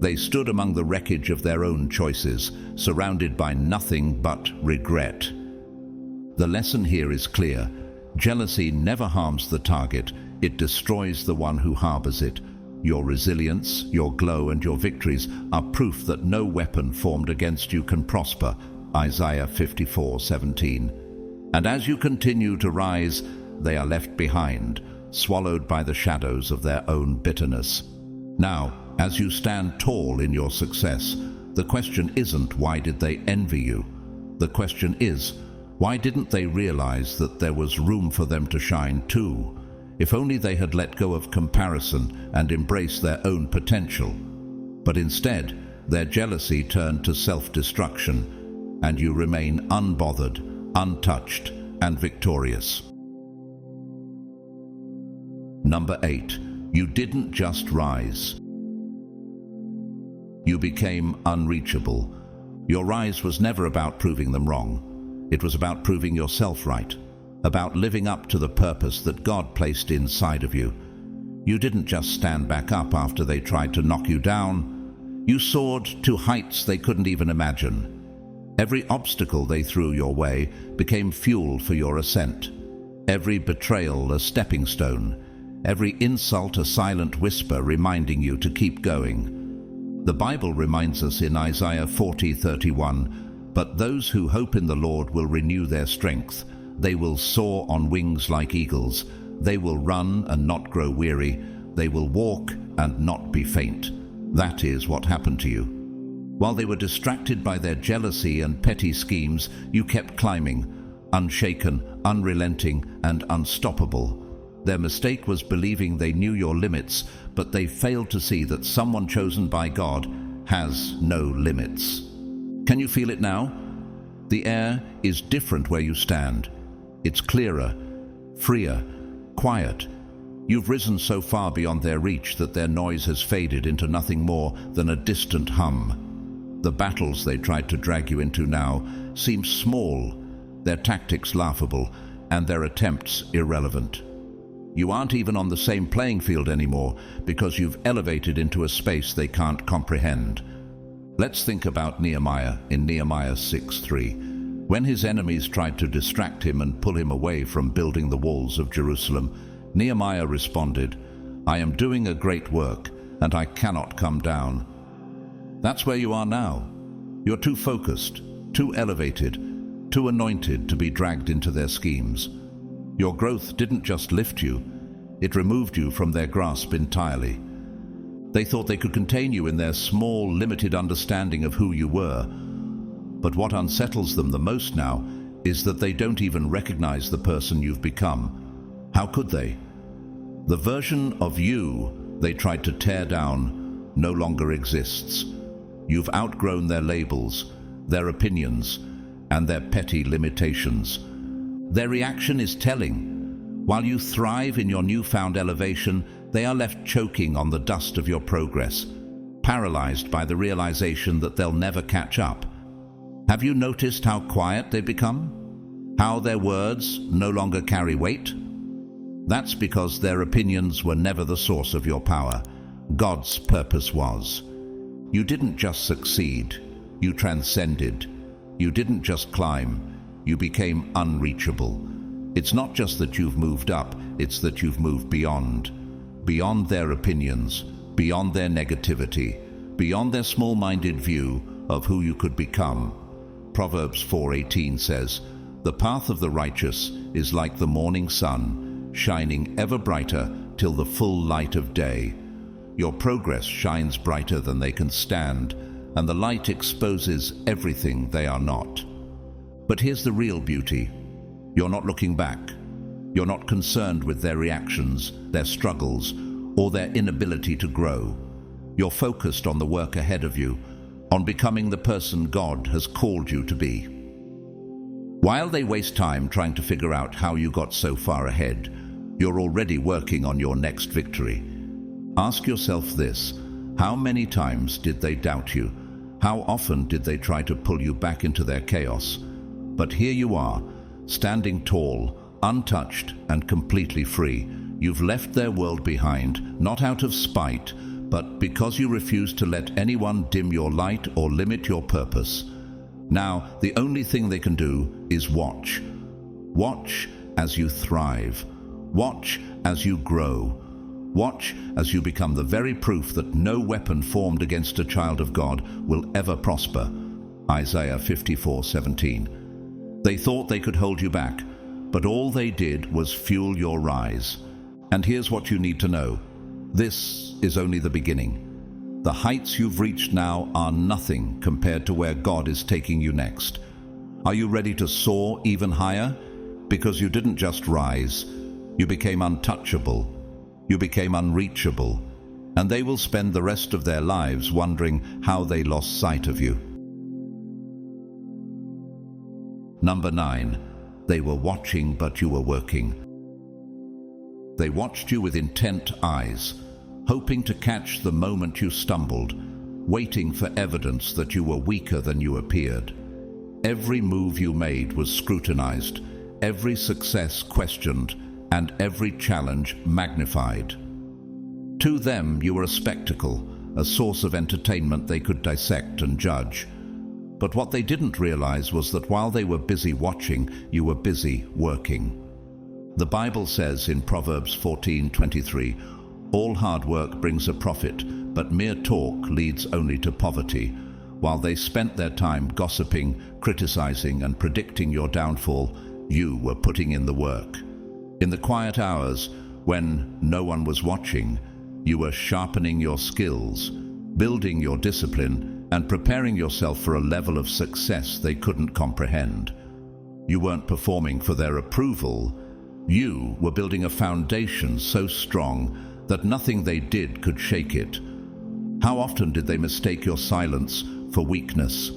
They stood among the wreckage of their own choices, surrounded by nothing but regret. The lesson here is clear. Jealousy never harms the target, it destroys the one who harbors it. Your resilience, your glow, and your victories are proof that no weapon formed against you can prosper. Isaiah 54:17. And as you continue to rise, they are left behind, swallowed by the shadows of their own bitterness. Now, as you stand tall in your success, the question isn't why did they envy you? The question is, why didn't they realize that there was room for them to shine too? If only they had let go of comparison and embraced their own potential. But instead, their jealousy turned to self-destruction, and you remain unbothered, untouched, and victorious. Number 8. You didn't just rise. You became unreachable. Your rise was never about proving them wrong. It was about proving yourself right, about living up to the purpose that God placed inside of you. You didn't just stand back up after they tried to knock you down. You soared to heights they couldn't even imagine. Every obstacle they threw your way became fuel for your ascent. Every betrayal a stepping stone. Every insult a silent whisper reminding you to keep going. The Bible reminds us in Isaiah 40:31, "But those who hope in the Lord will renew their strength. They will soar on wings like eagles. They will run and not grow weary. They will walk and not be faint." That is what happened to you. While they were distracted by their jealousy and petty schemes, you kept climbing, unshaken, unrelenting, and unstoppable. Their mistake was believing they knew your limits, but they failed to see that someone chosen by God has no limits. Can you feel it now? The air is different where you stand. It's clearer, freer, quiet. You've risen so far beyond their reach that their noise has faded into nothing more than a distant hum. The battles they tried to drag you into now seem small, their tactics laughable, and their attempts irrelevant. You aren't even on the same playing field anymore because you've elevated into a space they can't comprehend. Let's think about Nehemiah in Nehemiah 6:3. When his enemies tried to distract him and pull him away from building the walls of Jerusalem, Nehemiah responded, "I am doing a great work, and I cannot come down." That's where you are now. You're too focused, too elevated, too anointed to be dragged into their schemes. Your growth didn't just lift you, it removed you from their grasp entirely. They thought they could contain you in their small, limited understanding of who you were. But what unsettles them the most now is that they don't even recognize the person you've become. How could they? The version of you they tried to tear down no longer exists. You've outgrown their labels, their opinions, and their petty limitations. Their reaction is telling. While you thrive in your newfound elevation, they are left choking on the dust of your progress, paralyzed by the realization that they'll never catch up. Have you noticed how quiet they become? How their words no longer carry weight? That's because their opinions were never the source of your power. God's purpose was. You didn't just succeed, you transcended. You didn't just climb, you became unreachable. It's not just that you've moved up, it's that you've moved beyond their opinions, beyond their negativity, beyond their small-minded view of who you could become. Proverbs 4:18 says, "The path of the righteous is like the morning sun, shining ever brighter till the full light of day." Your progress shines brighter than they can stand, and the light exposes everything they are not. But here's the real beauty. You're not looking back. You're not concerned with their reactions, their struggles, or their inability to grow. You're focused on the work ahead of you, on becoming the person God has called you to be. While they waste time trying to figure out how you got so far ahead, you're already working on your next victory. Ask yourself this: how many times did they doubt you? How often did they try to pull you back into their chaos? But here you are, standing tall, untouched and completely free. You've left their world behind, not out of spite, but because you refuse to let anyone dim your light or limit your purpose. Now, the only thing they can do is watch. Watch as you thrive. Watch as you grow. Watch as you become the very proof that no weapon formed against a child of God will ever prosper. Isaiah 54:17. They thought they could hold you back, but all they did was fuel your rise. And here's what you need to know. This is only the beginning. The heights you've reached now are nothing compared to where God is taking you next. Are you ready to soar even higher? Because you didn't just rise, you became untouchable. You became unreachable, and they will spend the rest of their lives wondering how they lost sight of you. Number 9, they were watching, but you were working. They watched you with intent eyes, hoping to catch the moment you stumbled, waiting for evidence that you were weaker than you appeared. Every move you made was scrutinized, every success questioned, and every challenge magnified. To them, you were a spectacle, a source of entertainment they could dissect and judge. But what they didn't realize was that while they were busy watching, you were busy working. The Bible says in Proverbs 14:23, "All hard work brings a profit, but mere talk leads only to poverty." While they spent their time gossiping, criticizing, and predicting your downfall, you were putting in the work. In the quiet hours, when no one was watching, you were sharpening your skills, building your discipline, and preparing yourself for a level of success they couldn't comprehend. You weren't performing for their approval. You were building a foundation so strong that nothing they did could shake it. How often did they mistake your silence for weakness?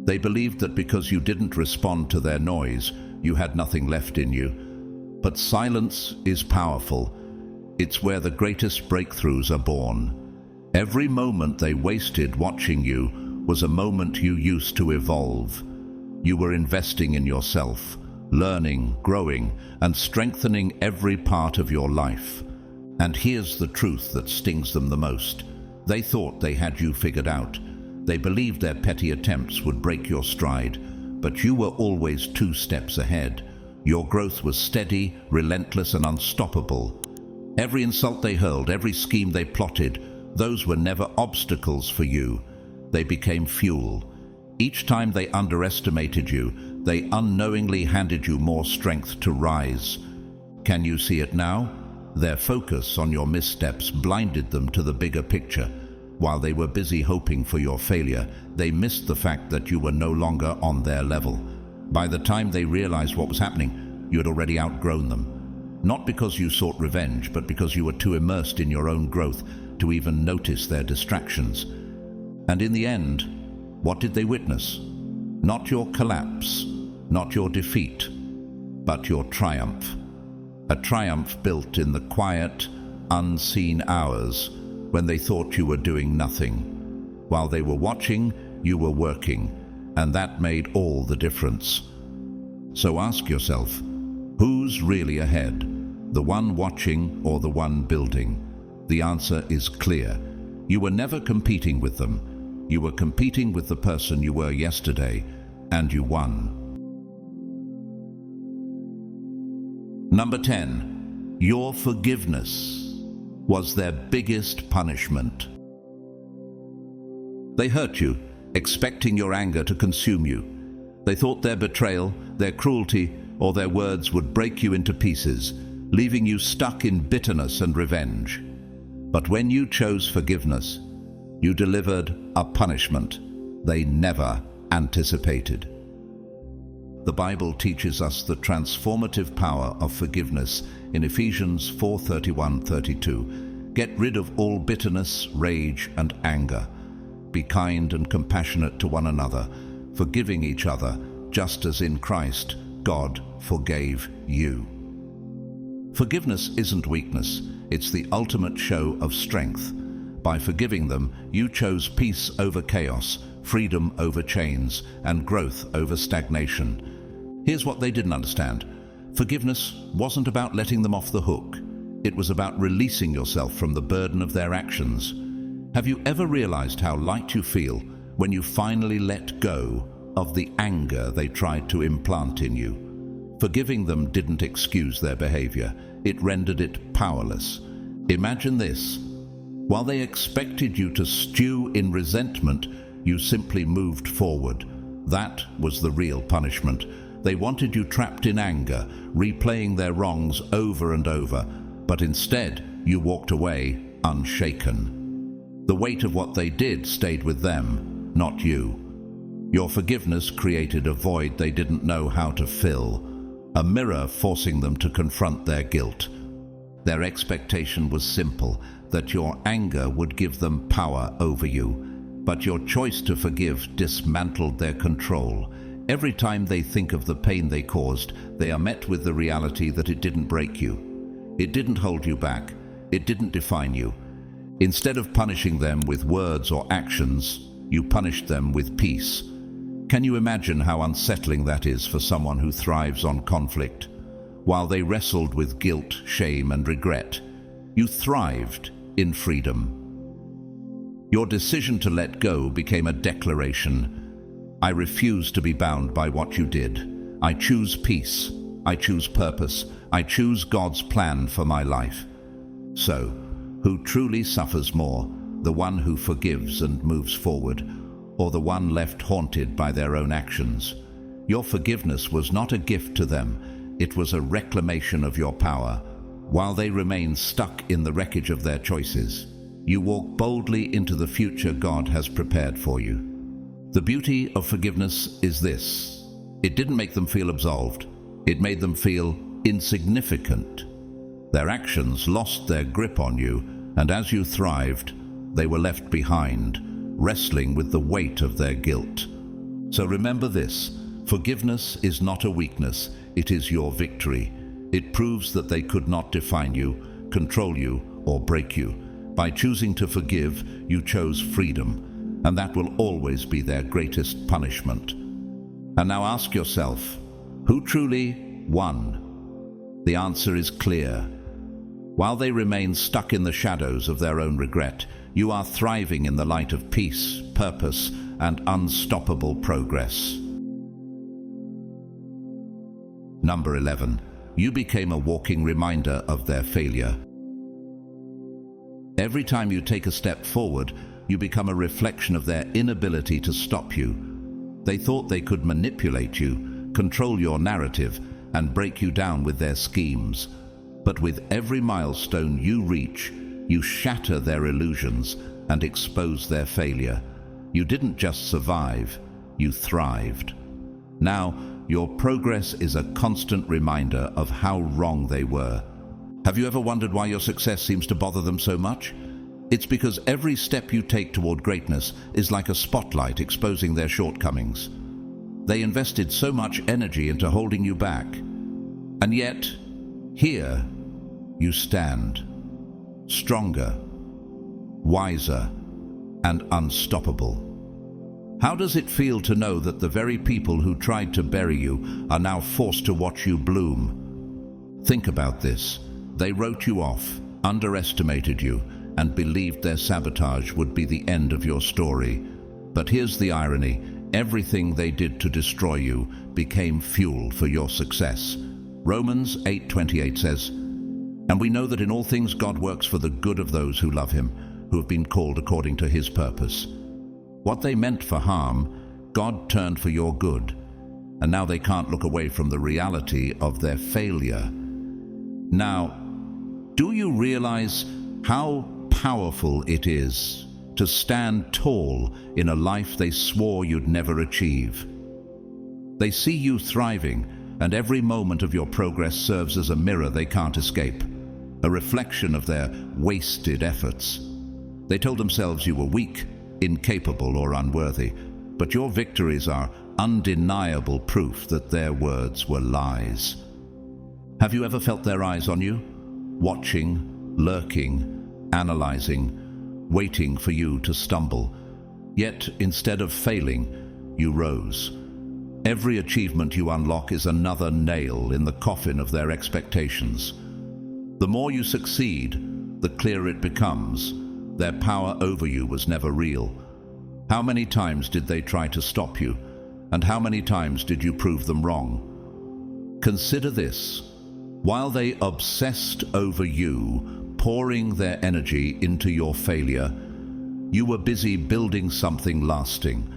They believed that because you didn't respond to their noise, you had nothing left in you. But silence is powerful. It's where the greatest breakthroughs are born. Every moment they wasted watching you was a moment you used to evolve. You were investing in yourself, learning, growing, and strengthening every part of your life. And here's the truth that stings them the most. They thought they had you figured out. They believed their petty attempts would break your stride, but you were always 2 steps ahead. Your growth was steady, relentless, and unstoppable. Every insult they hurled, every scheme they plotted, those were never obstacles for you. They became fuel. Each time they underestimated you, they unknowingly handed you more strength to rise. Can you see it now? Their focus on your missteps blinded them to the bigger picture. While they were busy hoping for your failure, they missed the fact that you were no longer on their level. By the time they realized what was happening, you had already outgrown them. Not because you sought revenge, but because you were too immersed in your own growth to even notice their distractions. And in the end, what did they witness? Not your collapse, not your defeat, but your triumph. A triumph built in the quiet, unseen hours when they thought you were doing nothing. While they were watching, you were working, and that made all the difference. So ask yourself, who's really ahead? The one watching or the one building? The answer is clear. You were never competing with them. You were competing with the person you were yesterday, and you won. Number 10. Your forgiveness was their biggest punishment. They hurt you, expecting your anger to consume you. They thought their betrayal, their cruelty, or their words would break you into pieces, leaving you stuck in bitterness and revenge. But when you chose forgiveness, you delivered a punishment they never anticipated. The Bible teaches us the transformative power of forgiveness in Ephesians 4:31-32. Get rid of all bitterness, rage, and anger. Be kind and compassionate to one another, forgiving each other, just as in Christ God forgave you. Forgiveness isn't weakness, it's the ultimate show of strength. By forgiving them, you chose peace over chaos, freedom over chains, and growth over stagnation. Here's what they didn't understand. Forgiveness wasn't about letting them off the hook. It was about releasing yourself from the burden of their actions. Have you ever realized how light you feel when you finally let go of the anger they tried to implant in you? Forgiving them didn't excuse their behavior. It rendered it powerless. Imagine this. While they expected you to stew in resentment, you simply moved forward. That was the real punishment. They wanted you trapped in anger, replaying their wrongs over and over, but instead you walked away unshaken. The weight of what they did stayed with them, not you. Your forgiveness created a void they didn't know how to fill, a mirror forcing them to confront their guilt. Their expectation was simple, that your anger would give them power over you, but your choice to forgive dismantled their control. Every time they think of the pain they caused, they are met with the reality that it didn't break you. It didn't hold you back. It didn't define you. Instead of punishing them with words or actions, you punished them with peace. Can you imagine how unsettling that is for someone who thrives on conflict? While they wrestled with guilt, shame, and regret, you thrived in freedom. Your decision to let go became a declaration. I refuse to be bound by what you did. I choose peace. I choose purpose. I choose God's plan for my life. So, who truly suffers more, the one who forgives and moves forward, or the one left haunted by their own actions? Your forgiveness was not a gift to them. It was a reclamation of your power. While they remain stuck in the wreckage of their choices, you walk boldly into the future God has prepared for you. The beauty of forgiveness is this. It didn't make them feel absolved. It made them feel insignificant. Their actions lost their grip on you, and as you thrived, they were left behind, wrestling with the weight of their guilt. So remember this, forgiveness is not a weakness, it is your victory. It proves that they could not define you, control you, or break you. By choosing to forgive, you chose freedom, and that will always be their greatest punishment. And now ask yourself, who truly won? The answer is clear. While they remain stuck in the shadows of their own regret, you are thriving in the light of peace, purpose, and unstoppable progress. Number 11. You became a walking reminder of their failure. Every time you take a step forward, you become a reflection of their inability to stop you. They thought they could manipulate you, control your narrative, and break you down with their schemes. But with every milestone you reach, you shatter their illusions and expose their failure. You didn't just survive, you thrived. Now, your progress is a constant reminder of how wrong they were. Have you ever wondered why your success seems to bother them so much? It's because every step you take toward greatness is like a spotlight exposing their shortcomings. They invested so much energy into holding you back. And yet, here you stand, stronger, wiser, and unstoppable. How does it feel to know that the very people who tried to bury you are now forced to watch you bloom? Think about this. They wrote you off, underestimated you, and believed their sabotage would be the end of your story. But here's the irony. Everything they did to destroy you became fuel for your success. Romans 8:28 says, "And we know that in all things God works for the good of those who love him, who have been called according to his purpose." What they meant for harm, God turned for your good, and now they can't look away from the reality of their failure. Now, do you realize how powerful it is to stand tall in a life they swore you'd never achieve? They see you thriving, and every moment of your progress serves as a mirror they can't escape, a reflection of their wasted efforts. They told themselves you were weak, incapable, or unworthy, but your victories are undeniable proof that their words were lies. Have you ever felt their eyes on you, watching, lurking, analyzing, waiting for you to stumble? Yet, instead of failing, you rose. Every achievement you unlock is another nail in the coffin of their expectations. The more you succeed, the clearer it becomes. Their power over you was never real. How many times did they try to stop you? And how many times did you prove them wrong? Consider this. While they obsessed over you, pouring their energy into your failure, you were busy building something lasting.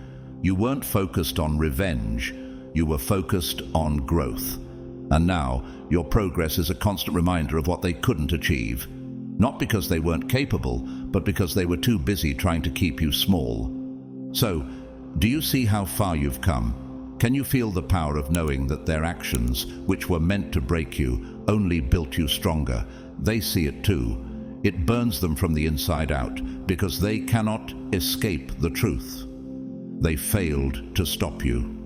You weren't focused on revenge, you were focused on growth. And now, your progress is a constant reminder of what they couldn't achieve. Not because they weren't capable, but because they were too busy trying to keep you small. So, do you see how far you've come? Can you feel the power of knowing that their actions, which were meant to break you, only built you stronger? They see it too. It burns them from the inside out, because they cannot escape the truth. They failed to stop you.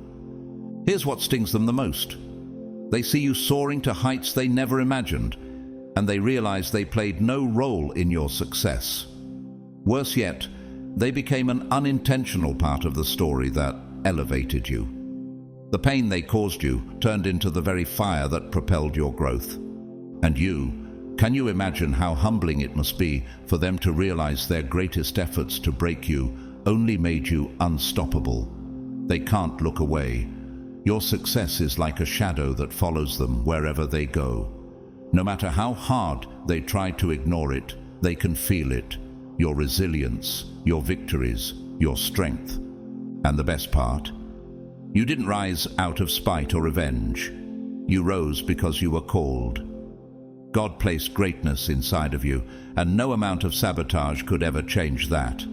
Here's what stings them the most. They see you soaring to heights they never imagined, and they realize they played no role in your success. Worse yet, they became an unintentional part of the story that elevated you. The pain they caused you turned into the very fire that propelled your growth. And can you imagine how humbling it must be for them to realize their greatest efforts to break you only made you unstoppable? They can't look away. Your success is like a shadow that follows them wherever they go. No matter how hard they try to ignore it, they can feel it. Your resilience, your victories, your strength. And the best part? You didn't rise out of spite or revenge. You rose because you were called. God placed greatness inside of you, and no amount of sabotage could ever change that.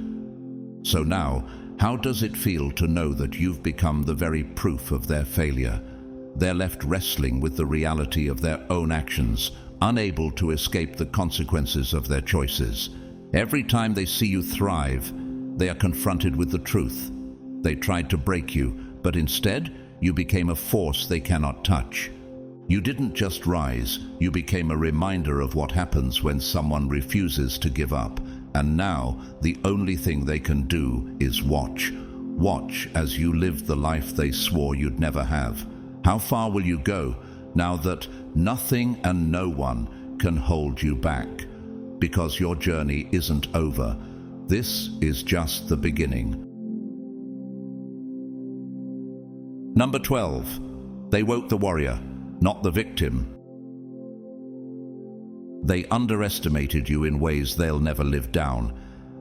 So now, how does it feel to know that you've become the very proof of their failure? They're left wrestling with the reality of their own actions, unable to escape the consequences of their choices. Every time they see you thrive, they are confronted with the truth. They tried to break you, but instead, you became a force they cannot touch. You didn't just rise, you became a reminder of what happens when someone refuses to give up. And now, the only thing they can do is watch. Watch as you live the life they swore you'd never have. How far will you go now that nothing and no one can hold you back? Because your journey isn't over. This is just the beginning. Number 12. They woke the warrior, not the victim. They underestimated you in ways they'll never live down.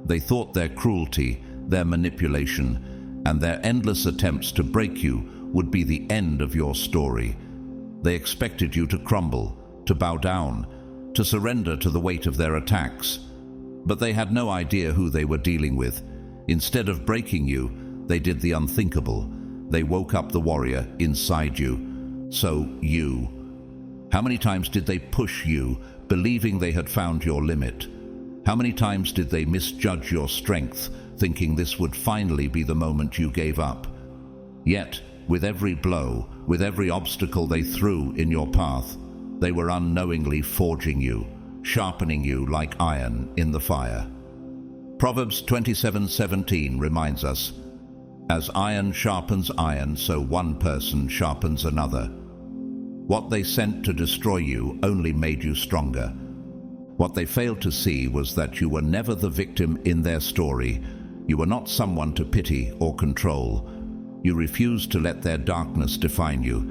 They thought their cruelty, their manipulation, and their endless attempts to break you would be the end of your story. They expected you to crumble, to bow down, to surrender to the weight of their attacks. But they had no idea who they were dealing with. Instead of breaking you, they did the unthinkable. They woke up the warrior inside you. So how many times did they push you, believing they had found your limit? How many times did they misjudge your strength, thinking this would finally be the moment you gave up? Yet, with every blow, with every obstacle they threw in your path, they were unknowingly forging you, sharpening you like iron in the fire. Proverbs 27:17 reminds us, "As iron sharpens iron, so one person sharpens another." What they sent to destroy you only made you stronger. What they failed to see was that you were never the victim in their story. You were not someone to pity or control. You refused to let their darkness define you.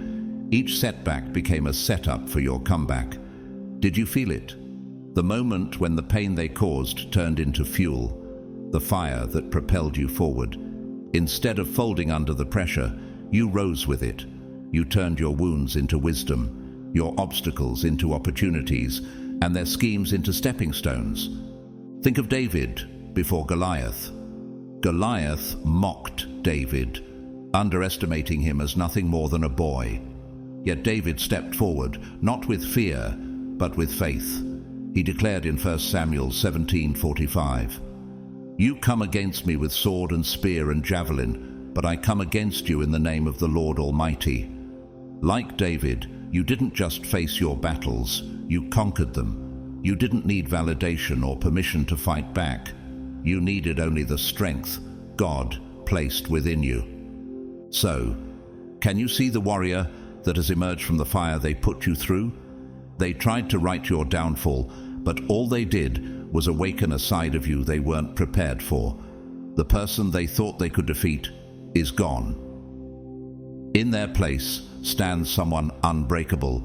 Each setback became a setup for your comeback. Did you feel it? The moment when the pain they caused turned into fuel, the fire that propelled you forward. Instead of folding under the pressure, you rose with it. You turned your wounds into wisdom, your obstacles into opportunities, and their schemes into stepping stones. Think of David before Goliath. Goliath mocked David, underestimating him as nothing more than a boy. Yet David stepped forward, not with fear, but with faith. He declared in 1 Samuel 17:45, "You come against me with sword and spear and javelin, but I come against you in the name of the Lord Almighty." Like David, you didn't just face your battles, you conquered them. You didn't need validation or permission to fight back. You needed only the strength God placed within you. So, can you see the warrior that has emerged from the fire they put you through? They tried to write your downfall, but all they did was awaken a side of you they weren't prepared for. The person they thought they could defeat is gone. In their place stands someone unbreakable,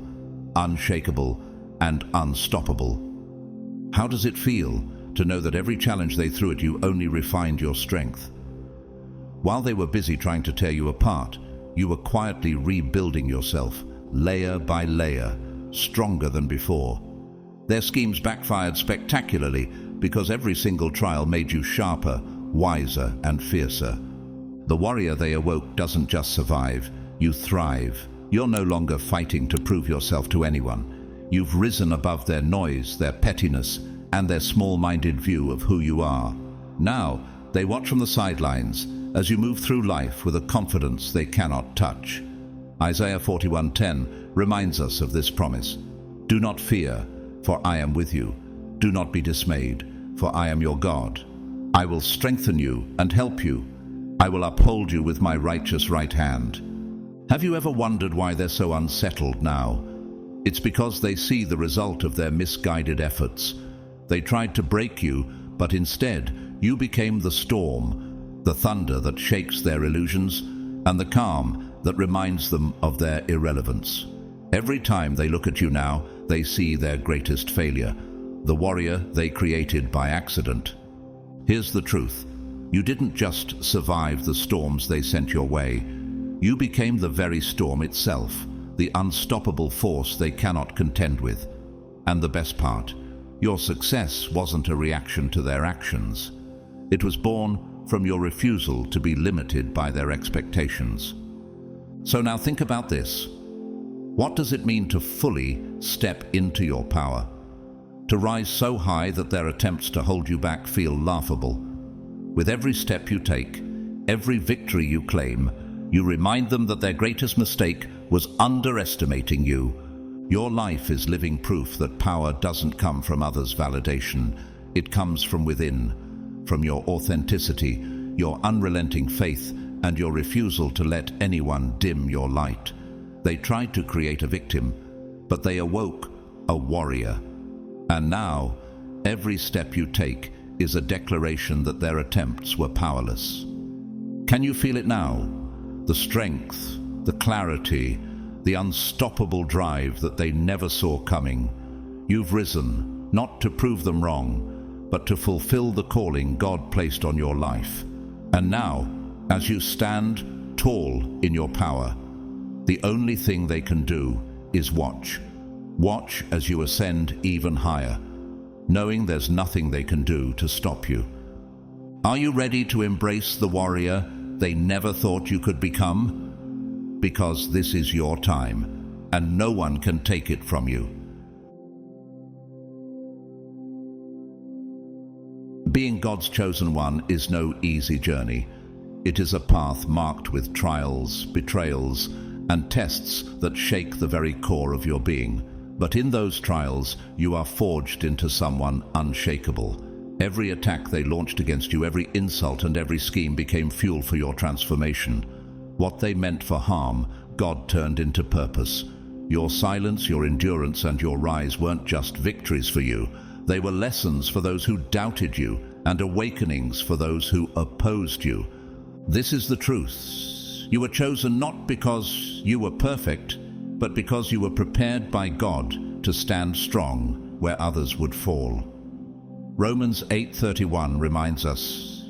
unshakable, and unstoppable. How does it feel to know that every challenge they threw at you only refined your strength? While they were busy trying to tear you apart, you were quietly rebuilding yourself, layer by layer, stronger than before. Their schemes backfired spectacularly because every single trial made you sharper, wiser, and fiercer. The warrior they awoke doesn't just survive, you thrive. You're no longer fighting to prove yourself to anyone. You've risen above their noise, their pettiness, and their small-minded view of who you are. Now, they watch from the sidelines as you move through life with a confidence they cannot touch. Isaiah 41:10 reminds us of this promise. "Do not fear, for I am with you. Do not be dismayed, for I am your God. I will strengthen you and help you. I will uphold you with my righteous right hand." Have you ever wondered why they're so unsettled now? It's because they see the result of their misguided efforts. They tried to break you, but instead you became the storm, the thunder that shakes their illusions, and the calm that reminds them of their irrelevance. Every time they look at you now, they see their greatest failure, the warrior they created by accident. Here's the truth. You didn't just survive the storms they sent your way. You became the very storm itself, the unstoppable force they cannot contend with. And the best part, your success wasn't a reaction to their actions. It was born from your refusal to be limited by their expectations. So now think about this. What does it mean to fully step into your power? To rise so high that their attempts to hold you back feel laughable. With every step you take, every victory you claim, you remind them that their greatest mistake was underestimating you. Your life is living proof that power doesn't come from others' validation. It comes from within, from your authenticity, your unrelenting faith, and your refusal to let anyone dim your light. They tried to create a victim, but they awoke a warrior. And now, every step you take is a declaration that their attempts were powerless. Can you feel it now? The strength, the clarity, the unstoppable drive that they never saw coming. You've risen, not to prove them wrong, but to fulfill the calling God placed on your life. And now, as you stand tall in your power, the only thing they can do is watch. Watch as you ascend even higher, knowing there's nothing they can do to stop you. Are you ready to embrace the warrior they never thought you could become? Because this is your time, and no one can take it from you. Being God's chosen one is no easy journey. It is a path marked with trials, betrayals, and tests that shake the very core of your being. But in those trials, you are forged into someone unshakable. Every attack they launched against you, every insult and every scheme became fuel for your transformation. What they meant for harm, God turned into purpose. Your silence, your endurance, and your rise weren't just victories for you. They were lessons for those who doubted you and awakenings for those who opposed you. This is the truth. You were chosen not because you were perfect. but because you were prepared by God to stand strong where others would fall. Romans 8:31 reminds us,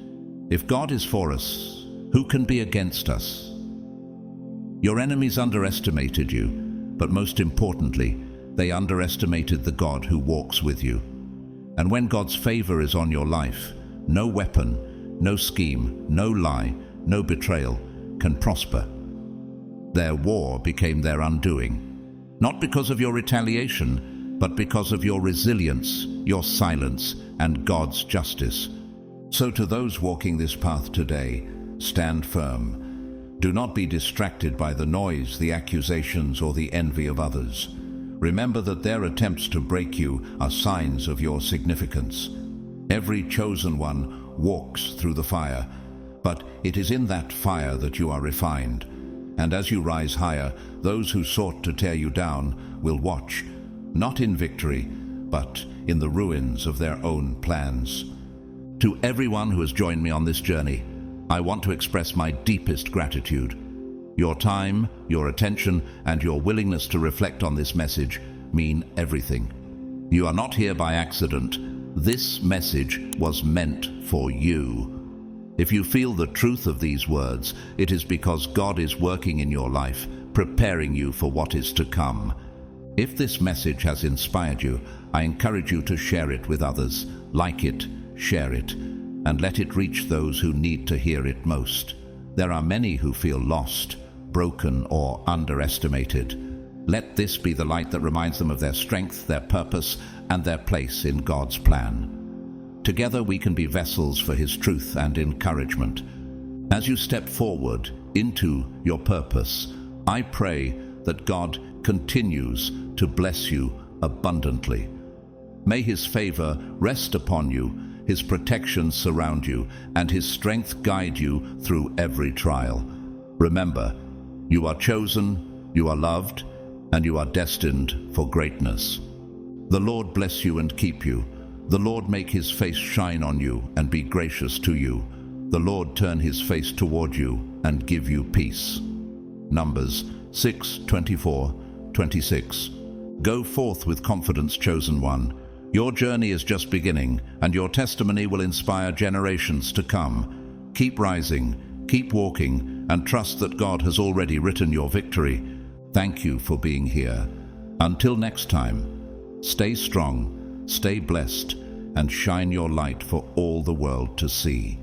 "If God is for us, who can be against us?" Your enemies underestimated you, but most importantly, they underestimated the God who walks with you. And when God's favor is on your life, no weapon, no scheme, no lie, no betrayal can prosper. Their war became their undoing, not because of your retaliation, but because of your resilience, your silence, and God's justice. So to those walking this path today, stand firm. Do not be distracted by the noise, the accusations, or the envy of others. Remember that their attempts to break you are signs of your significance. Every chosen one walks through the fire, but it is in that fire that you are refined. And as you rise higher, those who sought to tear you down will watch, not in victory, but in the ruins of their own plans. To everyone who has joined me on this journey, I want to express my deepest gratitude. Your time, your attention, and your willingness to reflect on this message mean everything. You are not here by accident. This message was meant for you. If you feel the truth of these words, it is because God is working in your life, preparing you for what is to come. If this message has inspired you, I encourage you to share it with others. Like it, share it, and let it reach those who need to hear it most. There are many who feel lost, broken, or underestimated. Let this be the light that reminds them of their strength, their purpose, and their place in God's plan. Together we can be vessels for His truth and encouragement. As you step forward into your purpose, I pray that God continues to bless you abundantly. May His favor rest upon you, His protection surround you, and His strength guide you through every trial. Remember, you are chosen, you are loved, and you are destined for greatness. The Lord bless you and keep you. The Lord make His face shine on you and be gracious to you. The Lord turn His face toward you and give you peace. Numbers 6:24-26. Go forth with confidence, chosen one. Your journey is just beginning, and your testimony will inspire generations to come. Keep rising, keep walking, and trust that God has already written your victory. Thank you for being here. Until next time, stay strong, stay blessed, and shine your light for all the world to see.